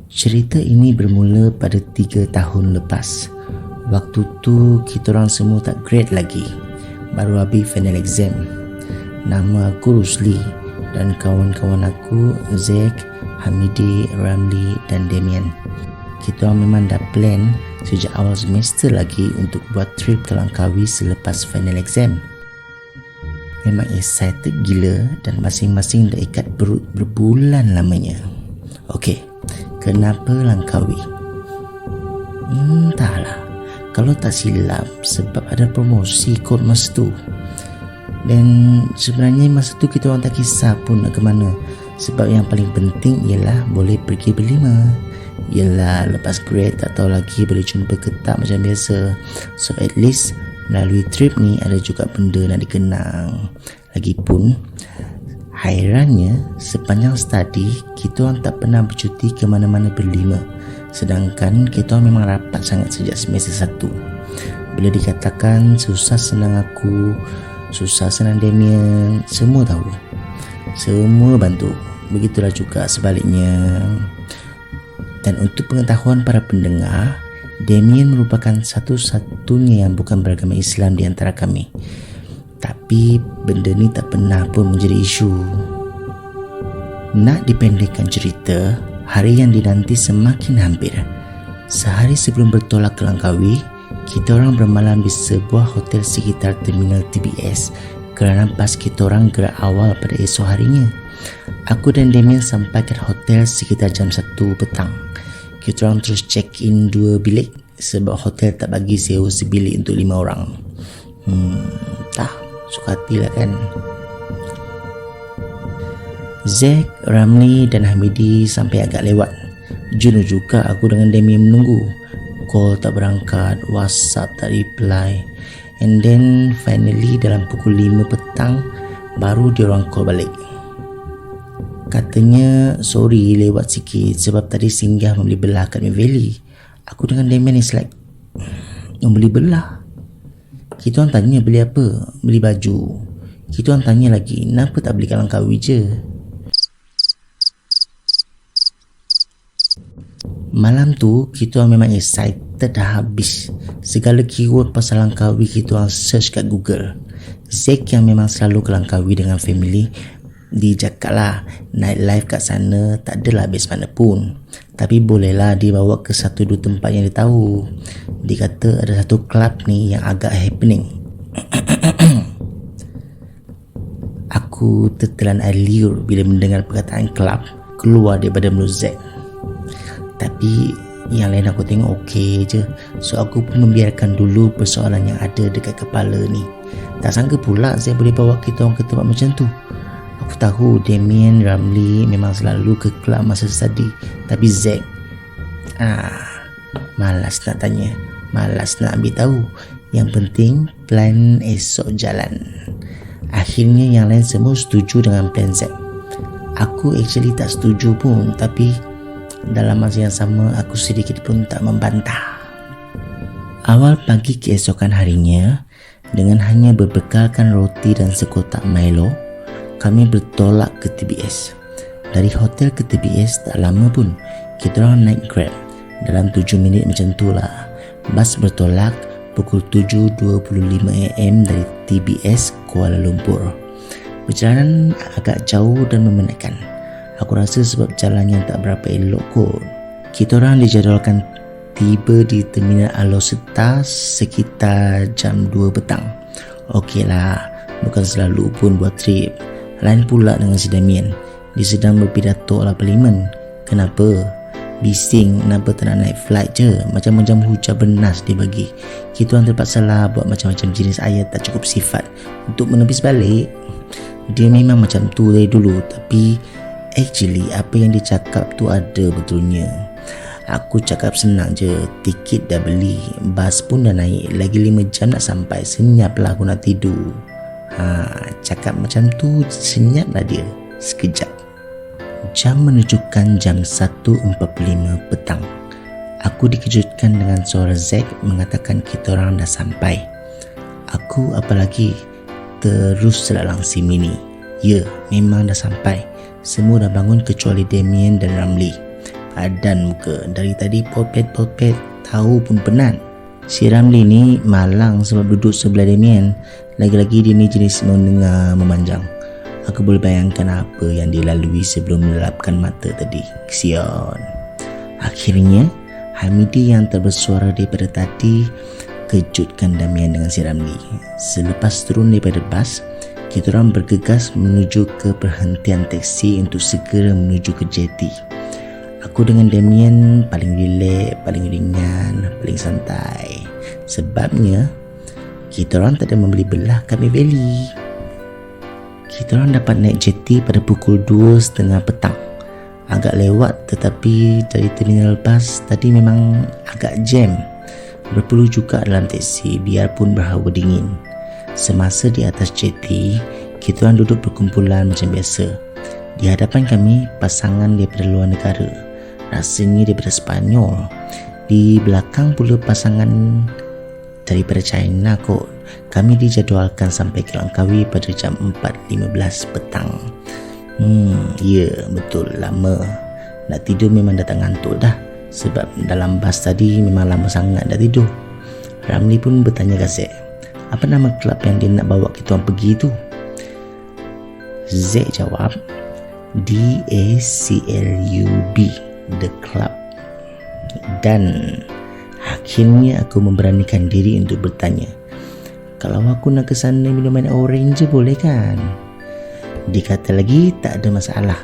Cerita ini bermula pada 3 tahun lepas. Waktu tu kita orang semua tak grade lagi. Baru habis final exam. Nama aku Rusli dan kawan-kawan aku Zack, Hamidi, Ramli dan Damian. Kita orang memang dah plan sejak awal semester lagi untuk buat trip ke Langkawi selepas final exam. Memang excited gila dan masing-masing dah ikat perut berbulan lamanya. Okey, kenapa Langkawi? Entahlah. Kalau tak silap sebab ada promosi kot masa tu. Dan sebenarnya masa tu kita orang tak kisah pun nak ke mana. Sebab yang paling penting ialah boleh pergi berlima. Yelah, lepas grade tak tahu lagi boleh jumpa ke tak macam biasa. So at least melalui trip ni ada juga benda nak dikenang. Lagipun hairannya sepanjang study kita orang tak pernah bercuti ke mana-mana berlima. Sedangkan kita orang memang rapat sangat sejak semester 1. Bila dikatakan susah senang aku, susah senang Damian, semua tahu, semua bantu. Begitulah juga sebaliknya. Dan untuk pengetahuan para pendengar, Damian merupakan satu-satunya yang bukan beragama Islam di antara kami. Tapi benda ni tak pernah pun menjadi isu. Nak dipendekkan cerita, hari yang dinanti semakin hampir. Sehari sebelum bertolak ke Langkawi, kita orang bermalam di sebuah hotel sekitar terminal TBS kerana bas kita orang gerak awal pada esok harinya. Aku dan Damian sampai ke hotel sekitar jam 1 petang. Kita orang terus check in 2 bilik sebab hotel tak bagi sewa sebilik untuk 5 orang. Suka hati lah kan. Zack, Ramli dan Hamidi sampai agak lewat. Jenuh juga aku dengan Damian menunggu. Call tak berangkat, WhatsApp tak reply. And then finally dalam pukul 5 petang baru diorang call balik. Katanya sorry lewat sikit sebab tadi singgah membeli belah kat Mid Valley. Aku dengan Damian is like, membeli belah? Kita orang tanya beli apa? Beli baju. Kita orang tanya lagi, kenapa tak beli kat Langkawi je? Malam tu kita orang memang excited dah habis. Segala keyword pasal Langkawi kita orang search kat Google. Zack yang memang selalu ke Langkawi dengan family, dia cakap lah nightlife kat sana tak adalah habis mana pun. Tapi bolehlah dia bawa ke 1-2 tempat yang dia tahu. Dia kata ada satu club ni yang agak happening. Aku tertelan air liur bila mendengar perkataan club keluar daripada mulut Zack. Tapi yang lain aku tengok okey je. So aku pun membiarkan dulu persoalan yang ada dekat kepala ni. Tak sangka pula Zack boleh bawa kita orang ke tempat macam tu. Aku tahu Damian, Ramli memang selalu ke kelab masa study. Tapi Zack, malas nak tanya, malas nak ambil tahu. Yang penting plan esok jalan. Akhirnya yang lain semua setuju dengan plan Zack. Aku actually tak setuju pun, tapi dalam masa yang sama aku sedikit pun tak membantah. Awal pagi keesokan harinya, dengan hanya berbekalkan roti dan sekotak Milo, kami bertolak ke TBS. Dari hotel ke TBS tak lama pun. Kita orang naik Grab. Dalam 7 minit macam tu lah. Bas bertolak pukul 7.25 AM dari TBS Kuala Lumpur. Perjalanan agak jauh dan memenatkan. Aku rasa sebab jalan yang tak berapa elok kot. Kita orang dijadualkan tiba di terminal Alor-Setar sekitar jam 2 petang. Okey lah, bukan selalu pun buat trip. Lain pula dengan si Damian. Dia sedang berpidato ala parlimen. Kenapa? Bising kenapa tak nak naik flight je. Macam-macam hujah bernas dia bagi. Kita orang terpaksa lah buat macam-macam jenis ayat tak cukup sifat untuk menepis balik. Dia memang macam tu dari dulu. Tapi actually apa yang dia cakap tu ada betulnya. Aku cakap senang je. Tiket dah beli, bas pun dah naik. Lagi 5 jam nak sampai. Senyap lah aku nak tidur. Cakap macam tu senyap lah dia. Sekejap. Jam menunjukkan jam 1.45 petang. Aku dikejutkan dengan suara Zack mengatakan kita orang dah sampai. Aku apalagi terus selalang si Mini. Ya, memang dah sampai. Semua dah bangun kecuali Damien dan Ramli. Padan muka, dari tadi popet-popet, tahu pun penat. Si Ramli ni malang sebab duduk sebelah Damien. Lagi-lagi dia ni jenis mendengar memanjang. Aku boleh bayangkan apa yang dilalui sebelum melelapkan mata tadi. Kesian. Akhirnya Hamidi yang terbersuara daripada tadi kejutkan Damian dengan si Ramli. Selepas turun daripada bas, kita orang bergegas menuju ke perhentian teksi untuk segera menuju ke jeti. Aku dengan Damian paling relax, paling ringan, paling santai. Sebabnya kita orang tak ada membeli belah kami Valley. Kita orang dapat naik jeti pada pukul 2.30 petang. Agak lewat, tetapi dari terminal bas tadi memang agak jam. Berperlu juga dalam teksi biarpun berhawa dingin. Semasa di atas jeti, kita orang duduk berkumpulan macam biasa. Di hadapan kami pasangan daripada luar negara, rasanya daripada Sepanyol. Di belakang pula pasangan daripada China kot. Kami dijadualkan sampai ke Langkawi pada jam 4.15 petang. Ya, betul lama. Nak tidur memang dah tak ngantuk dah. Sebab dalam bas tadi memang lama sangat dah tidur. Ramli pun bertanya kat Zack, apa nama kelab yang dia nak bawa kita orang pergi tu? Zack jawab, DACLUB, The Club. Dan akhirnya aku memberanikan diri untuk bertanya, kalau aku nak ke sana minum air orange je boleh kan? Dia kata lagi tak ada masalah.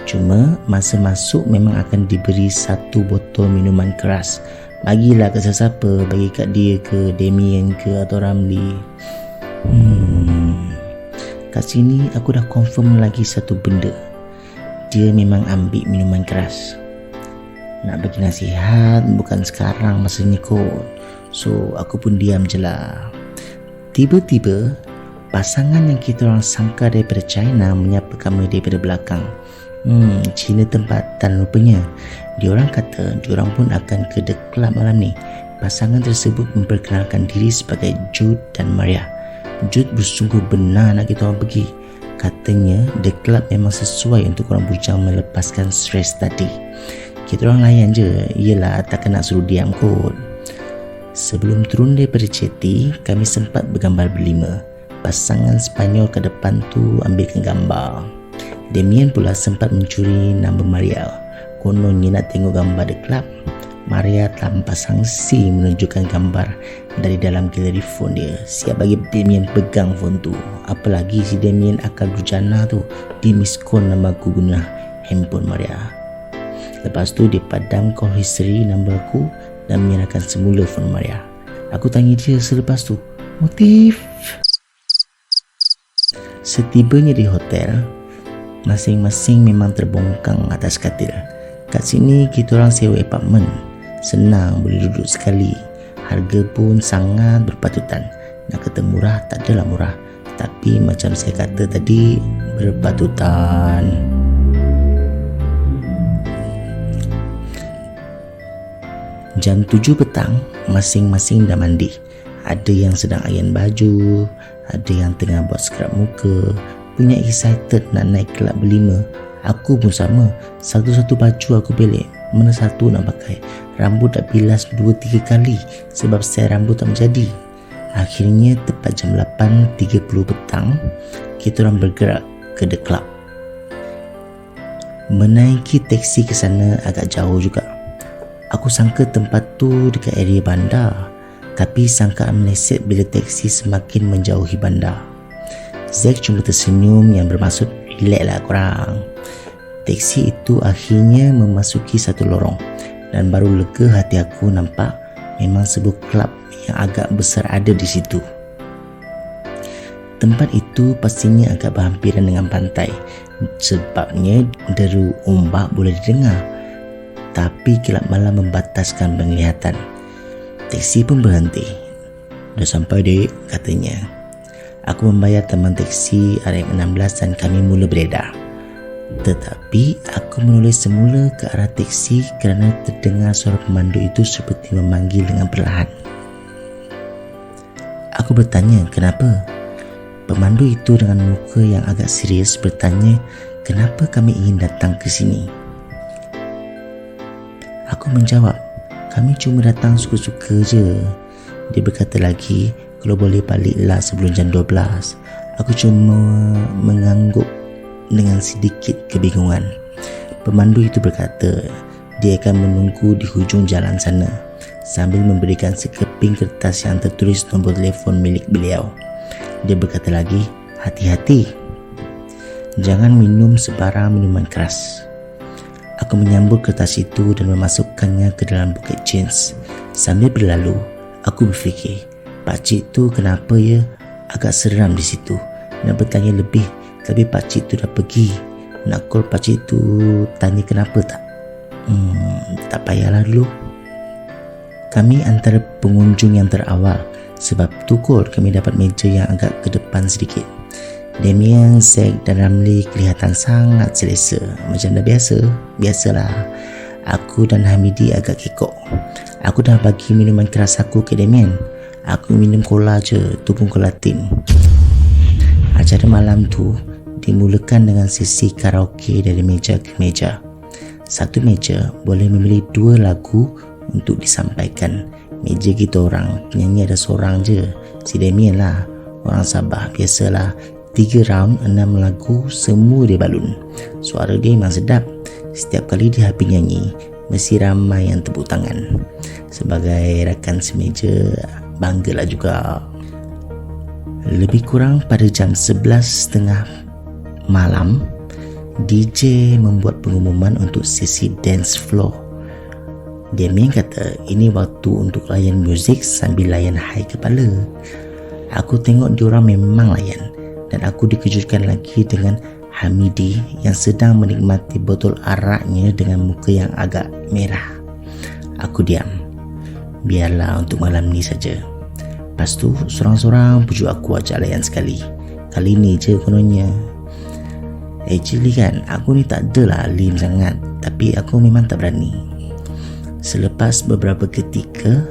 Cuma masa masuk memang akan diberi 1 botol minuman keras. Bagilah ke sesiapa, bagi kat dia ke, Damien ke atau Ramli. Kat sini aku dah confirm lagi satu benda. Dia memang ambil minuman keras. Nak bagi nasihat bukan sekarang masanya kot. So aku pun diam je lah. Tiba-tiba pasangan yang kita orang sangka daripada China menyapa kami daripada belakang. Cina tempatan rupanya. Diorang kata diorang pun akan ke The Club malam ni. Pasangan tersebut memperkenalkan diri sebagai Jude dan Maria. Jude bersungguh benar nak kita orang pergi. Katanya The Club memang sesuai untuk orang bujang melepaskan stres tadi. Kita orang layan je. Yelah, takkan nak suruh diam kot. Sebelum turun daripada jeti, kami sempat bergambar berlima. Pasangan Sepanyol ke depan tu ambilkan gambar. Damien pula sempat mencuri nombor Maria. Kononnya nak tengok gambar The Club. Maria tanpa sangsi menunjukkan gambar dari dalam galeri phone dia. Siap bagi Damien pegang phone tu. Apalagi si Damien akal durjana tu, dia miss call nama aku guna handphone Maria. Lepas tu dia padam call history nombor aku dan menyerahkan semula phone Maria. Aku tanya dia selepas tu, motif? Setibanya di hotel, masing-masing memang terbongkang atas katil. Kat sini kita orang sewa apartmen. Senang boleh duduk sekali. Harga pun sangat berpatutan. Nak kata murah, tak adalah murah. Tapi macam saya kata tadi, berpatutan. Jam 7 petang, masing-masing dah mandi. Ada yang sedang iron baju, ada yang tengah buat scrub muka. Punya excited nak naik kelab berlima. Aku pun sama. Satu-satu baju aku pilih. Mana satu nak pakai. Rambut tak bilas 2-3 kali sebab style rambut tak menjadi. Akhirnya tepat jam 8.30 petang, kita orang bergerak ke The Club. Menaiki teksi ke sana agak jauh juga. Aku sangka tempat tu dekat area bandar, tapi sangkaan meleset bila teksi semakin menjauhi bandar. Zack cuma tersenyum yang bermaksud relax lah korang. Teksi itu akhirnya memasuki satu lorong dan baru lega hati aku nampak memang sebuah klub yang agak besar ada di situ. Tempat itu pastinya agak berhampiran dengan pantai sebabnya deru ombak boleh didengar, tapi gelap malam membataskan penglihatan. Teksi pun berhenti. Dah sampai dek, katanya. Aku membayar teman teksi RM16 dan kami mula beredar. Tetapi aku menoleh semula ke arah teksi kerana terdengar suara pemandu itu seperti memanggil dengan perlahan. Aku bertanya kenapa. Pemandu itu dengan muka yang agak serius bertanya kenapa kami ingin datang ke sini? Aku menjawab, kami cuma datang suka-suka je. Dia berkata lagi, kalau boleh baliklah sebelum jam 12. Aku cuma mengangguk dengan sedikit kebingungan. Pemandu itu berkata, dia akan menunggu di hujung jalan sana sambil memberikan sekeping kertas yang tertulis nombor telefon milik beliau. Dia berkata lagi, hati-hati, jangan minum sebarang minuman keras. Aku menyambut kertas itu dan memasukkannya ke dalam buket jeans. Sambil berlalu, aku berfikir, pakcik tu kenapa ya agak seram di situ. Nak bertanya lebih, tapi pakcik tu dah pergi. Nak call pakcik tu tanya kenapa tak? Tak payahlah dulu. Kami antara pengunjung yang terawal, sebab tu kot kami dapat meja yang agak ke depan sedikit. Damien, Zack dan Ramli kelihatan sangat selesa. Macam dah biasalah. Aku dan Hamidi agak kekok. Aku dah bagi minuman keras aku ke Damien. Aku minum cola je, tu pun cola tin. Acara malam tu dimulakan dengan sesi karaoke dari meja ke meja. Satu meja boleh memilih 2 lagu untuk disampaikan. Meja kita orang, penyanyi ada seorang je, si Damien lah. Orang Sabah, biasalah. 3 round, 6 lagu, semua dia balun. Suara dia memang sedap. Setiap kali dia habis nyanyi, mesti ramai yang tepuk tangan. Sebagai rakan semeja, banggalah juga. Lebih kurang pada jam 11.30 malam, DJ membuat pengumuman untuk sesi dance floor. Damien kata ini waktu untuk layan muzik sambil layan high kepala. Aku tengok diorang memang layan, dan aku dikejutkan lagi dengan Hamidi yang sedang menikmati botol araknya dengan muka yang agak merah. Aku diam. Biarlah untuk malam ni saja. Lepas tu sorang-sorang pujuk aku ajak layan sekali. Kali ni je kononnya. Actually kan, aku ni tak adalah alim sangat, tapi aku memang tak berani. Selepas beberapa ketika,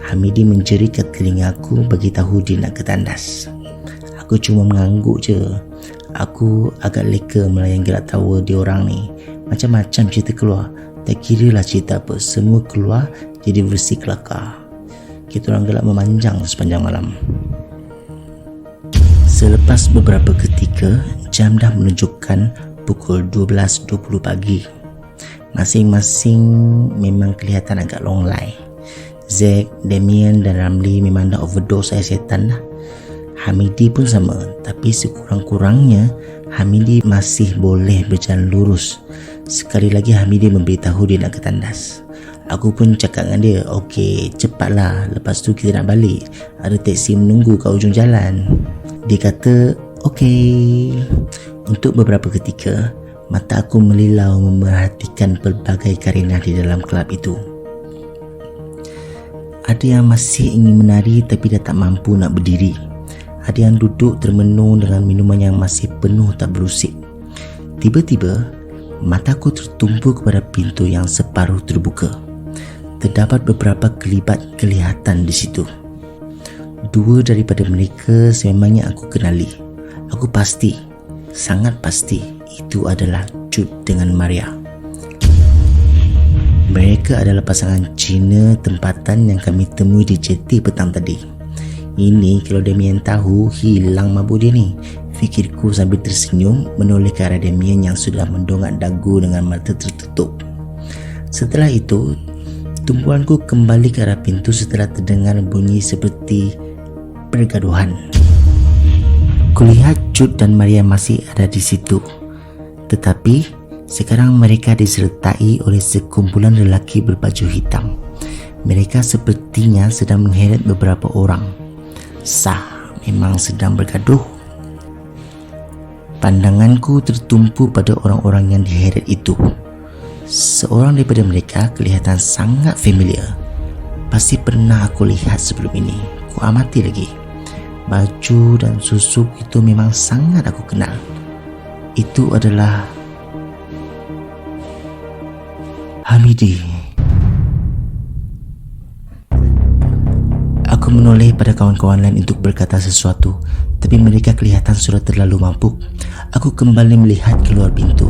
Hamidi menjerit ke telinga aku bagi tahu dia nak ke tandas. Aku cuma mengangguk je. Aku agak leka melayan gerak tawa diorang ni. Macam-macam cerita keluar. Tak kira lah cerita apa, semua keluar jadi versi kelakar. Kita orang gelak memanjang sepanjang malam. Selepas beberapa ketika, jam dah menunjukkan pukul 12.20 pagi. Masing-masing memang kelihatan agak longlai. Zack, Damien dan Ramli memang dah overdose air setan lah. Hamidi pun sama, tapi sekurang-kurangnya Hamidi masih boleh berjalan lurus. Sekali lagi Hamidi memberitahu dia nak ke tandas. Aku pun cakap dengan dia, okey, cepatlah, lepas tu kita nak balik. Ada teksi menunggu kat ujung jalan. Dia kata, okey. Untuk beberapa ketika, mata aku melilau memerhatikan pelbagai karenah di dalam kelab itu. Ada yang masih ingin menari tapi dah tak mampu nak berdiri. Ada yang duduk termenung dengan minuman yang masih penuh tak berusik. Tiba-tiba, mataku tertumpu kepada pintu yang separuh terbuka. Terdapat beberapa kelibat kelihatan di situ. 2 daripada mereka sememangnya aku kenali. Aku pasti, sangat pasti, itu adalah Jude dengan Maria. Mereka adalah pasangan Cina tempatan yang kami temui di jeti petang tadi. Ini kalau Damien tahu, hilang mabuk dia ni. Fikirku sambil tersenyum menoleh ke arah Damien yang sudah mendongak dagu dengan mata tertutup. Setelah itu, tumpuanku kembali ke arah pintu setelah terdengar bunyi seperti pergaduhan. Kulihat Jude dan Maria masih ada di situ. Tetapi sekarang mereka disertai oleh sekumpulan lelaki berbaju hitam. Mereka sepertinya sedang mengheret beberapa orang. Sah, memang sedang bergaduh. Pandanganku tertumpu pada orang-orang yang diheret itu. Seorang daripada mereka kelihatan sangat familiar. Pasti pernah aku lihat sebelum ini. Ku amati lagi. Baju dan susuk itu memang sangat aku kenal. Itu adalah Hamidi. Aku Aku menoleh pada kawan-kawan lain untuk berkata sesuatu, tapi mereka kelihatan sudah terlalu mabuk. Aku kembali melihat keluar pintu.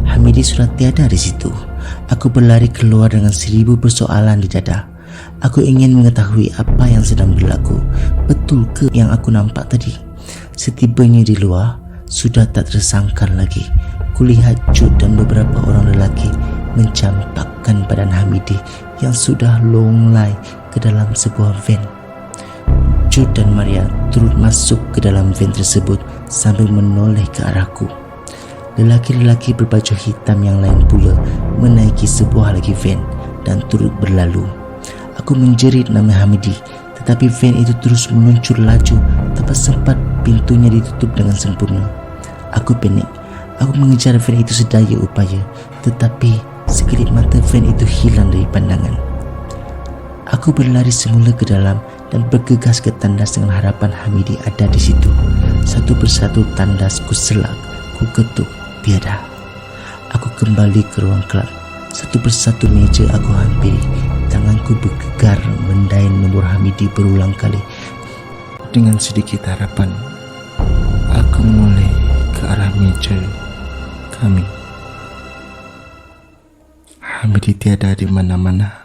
Hamidi sudah tiada di situ. Aku berlari keluar dengan 1000 persoalan di dada. Aku ingin mengetahui apa yang sedang berlaku. Betul ke yang aku nampak tadi? Setibanya di luar, sudah tak tersangkan lagi. Kulihat Jud dan beberapa orang lelaki mencampakkan badan Hamidi yang sudah longlai ke dalam sebuah van. Jud dan Maria turut masuk ke dalam van tersebut sambil menoleh ke arahku. Lelaki-lelaki berbaju hitam yang lain pula menaiki sebuah lagi van dan turut berlalu. Aku menjerit nama Hamidi, tetapi van itu terus meluncur laju tanpa sempat pintunya ditutup dengan sempurna. Aku panik. Aku mengejar van itu sedaya upaya, tetapi sekelip mata van itu hilang dari pandangan. Aku berlari semula ke dalam dan bergegas ke tandas dengan harapan Hamidi ada di situ. Satu persatu tandas ku selak, ku ketuk, tiada. Aku kembali ke ruang kelab. Satu persatu meja aku hampiri. Tanganku bergegar mendain nombor Hamidi berulang kali. Dengan sedikit harapan, aku mulai ke arah meja kami. Hamidi tiada di mana-mana.